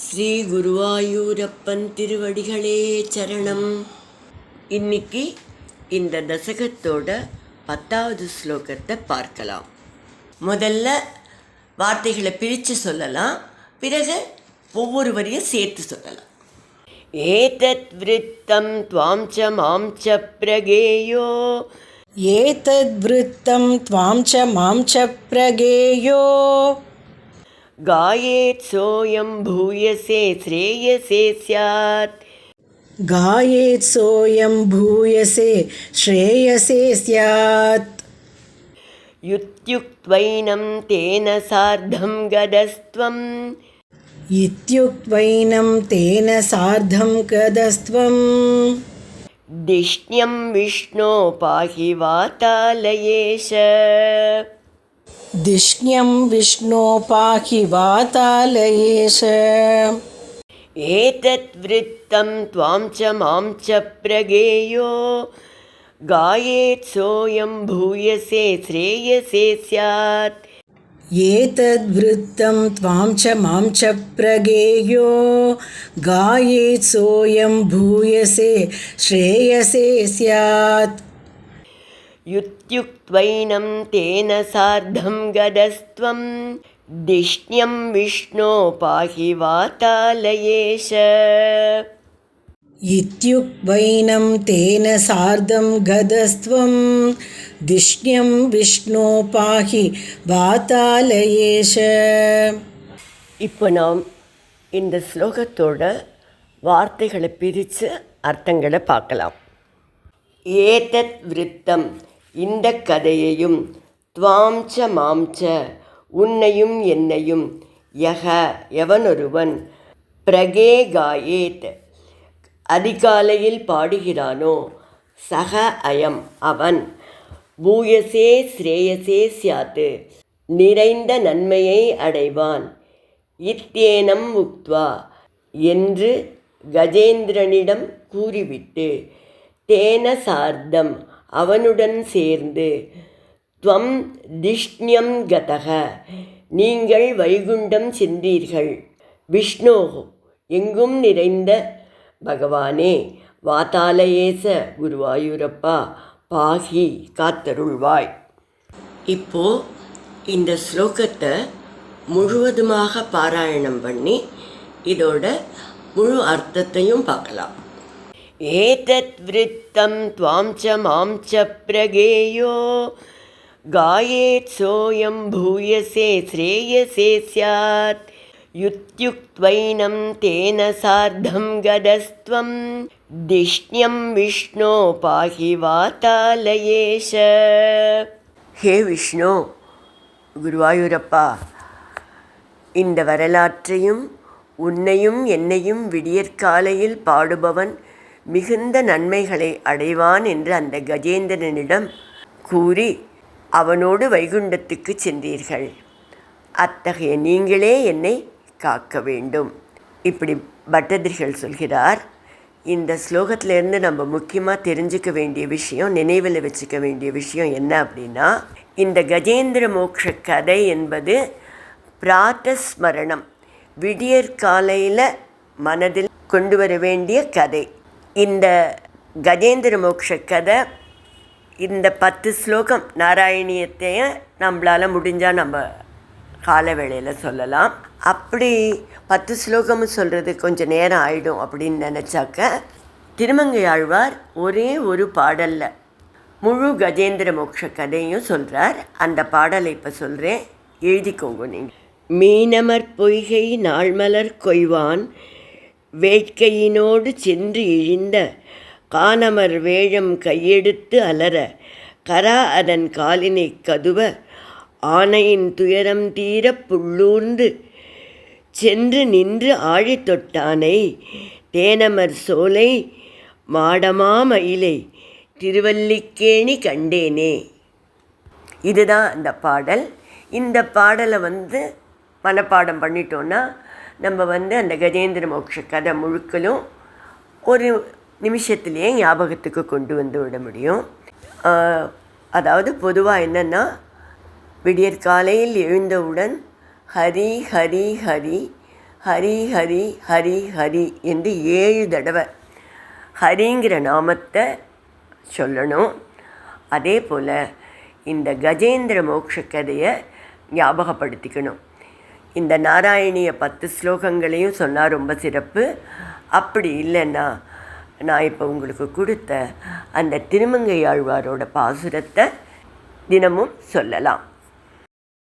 ஸ்ரீ குருவாயூரப்பன் திருவடிகளே சரணம். இன்னைக்கு இந்த தசகத்தோட 10வது ஸ்லோகத்தை பார்க்கலாம். முதல்ல வார்த்தைகளை பிரித்து சொல்லலாம், பிறகு ஒவ்வொரு வரியும் சேர்த்து சொல்லலாம். ஏதத் விருத்தம் த்வாம் ச மாம் ச பிரகேயோ ஏதத் விருத்தம் த்வாம் ச மாம் ச பிரகேயோ गायेत् सोऽयं भूयसे श्रेयसे स्यात्. गायेत् सोऽयं भूयसे श्रेयसे स्यात्. युत्युक्त्वैनं तेन सार्धं गदस्त्वम्. इत्युक्त्वैनं तेन सार्धं गदस्त्वम्. दिष्ण्यं विष्णो पाहि वातालयेश. दिष्ण्यं विष्णो पाहि वातालयेश. एतत् वृत्तं त्वां च मां च प्रगेयो गायेत् सोऽयं भूयसे श्रेयसे स्यात्. एतद् वृत्तं त्वां च मां च प्रगेयो गायेत् सोऽयं भूयसे श्रेयसे स्यात्. युत्युक्त्वैनं तेन सार्धं गदस्त्वं. दिष्ण्यं विष्णो पाहि वातालयेश. इत्युक्त्वैनं तेन सार्धं गदस्त्वं. दिष्ण्यं विष्णो पाहि वातालयेश. இப்போ நாம் இந்த ஸ்லோகத்தோட வார்த்தைகளை பிரித்து அர்த்தங்களை பார்க்கலாம். ஏதத் விருத்தம், இந்த கதையையும், துவாம்ச மாம்ச, உன்னையும் என்னையும், யக எவனொருவன், பிரகே காயேத் அதிகாலையில் பாடுகிறானோ, சக அயம் அவன், பூயசே ஸ்ரேயசே ஸ்யாத்து நிறைந்த நன்மையை அடைவான், இத்தேனம் உக்த்வா என்று கஜேந்திரனிடம் கூறிவிட்டு, தேன சார்த்தம் அவனுடன் சேர்ந்து, துவம் திஷ்ண்யம் கதக நீங்கள் வைகுண்டம் சென்றீர்கள், விஷ்ணோ எங்கும் நிறைந்த பகவானே, வாதாலயேச குருவாயூரப்பா பாகி காத்தருள்வாய். இப்போ இந்த ஸ்லோகத்தை முழுவதுமாக பாராயணம் பண்ணி இதோட முழு அர்த்தத்தையும் பார்க்கலாம். ஏதத் விருத்தம் த்வாம் ச மாம் ச பிரகேயோ காயேத் சோயம் பூயசே ஸ்ரேயசே ஸ்யாத். யுத்யுக்த்வைனம் தேன சார்த்தம் கதஸ்த்வம். திஷ்ண்யம் விஷ்ணோ பாஹி வாதாலயேஷ. ஹே விஷ்ணு, குருவாயூரப்பா, இந்த வரலாற்றையும் உன்னையும் என்னையும் விடியற்காலையில் பாடுபவன் மிகுந்த நன்மைகளை அடைவான் என்று அந்த கஜேந்திரனிடம் கூறி அவனோடு வைகுண்டத்துக்கு சென்றீர்கள். அத்தகைய நீங்களே என்னை காக்க வேண்டும். இப்படி பட்டதிரிகள் சொல்கிறார். இந்த ஸ்லோகத்திலேருந்து நம்ம முக்கியமாக தெரிஞ்சுக்க வேண்டிய விஷயம், நினைவில் வச்சுக்க வேண்டிய விஷயம் என்ன அப்படின்னா, இந்த கஜேந்திர மோக்ஷ கதை என்பது பிராத்தஸ்மரணம், விடியற்காலையில் மனதில் கொண்டு வர வேண்டிய கதை. இந்த கஜேந்திர மோக்ஷ கதை, இந்த 10 ஸ்லோகம் நாராயணியத்தையும் நம்மளால் முடிஞ்சால் நம்ம கால வேளையில் சொல்லலாம். அப்படி 10 ஸ்லோகமும் சொல்கிறது கொஞ்சம் நேரம் ஆகிடும் அப்படின்னு நினச்சாக்க, திருமங்கையாழ்வார் ஒரே ஒரு பாடலில் முழு கஜேந்திர மோக்ஷ கதையும் சொல்கிறார். அந்த பாடலை இப்போ சொல்கிறேன், எழுதிக்கோங்க நீங்கள். மீனமர் பொய்கை நாள்மலர் கொய்வான் வேட்கையினோடு சென்று இழிந்த கானமர் வேழம் கையெடுத்து அலற கரா அதன் காலினை கதுவ ஆனையின் துயரம் தீர புள்ளூர்ந்து சென்று நின்று ஆழி தொட்டானை தேனமர் சோலை மாடமா மயிலை திருவல்லிக்கேணி கண்டேனே. இதுதான் அந்த பாடல். இந்த பாடலை மனப்பாடம் பண்ணிட்டோன்னா நம்ம அந்த கஜேந்திர மோக்ஷ கதை முழுக்களும் ஒரு நிமிஷத்துலேயே ஞாபகத்துக்கு கொண்டு வந்து விட முடியும். அதாவது பொதுவாக என்னென்னா, விடியற்காலையில் எழுந்தவுடன் ஹரி ஹரி ஹரி ஹரி ஹரி ஹரி ஹரி என்று 7 தடவை ஹரிங்கிற நாமத்தை சொல்லணும். அதே போல் இந்த கஜேந்திர மோட்ச கதையை ஞாபகப்படுத்திக்கணும். இந்த நாராயணிய 10 ஸ்லோகங்களையும் சொன்னால் ரொம்ப சிறப்பு. அப்படி இல்லைன்னா நான் இப்போ உங்களுக்கு கொடுத்த அந்த திருமங்கை ஆழ்வாரோட பாசுரத்தை தினமும் சொல்லலாம்.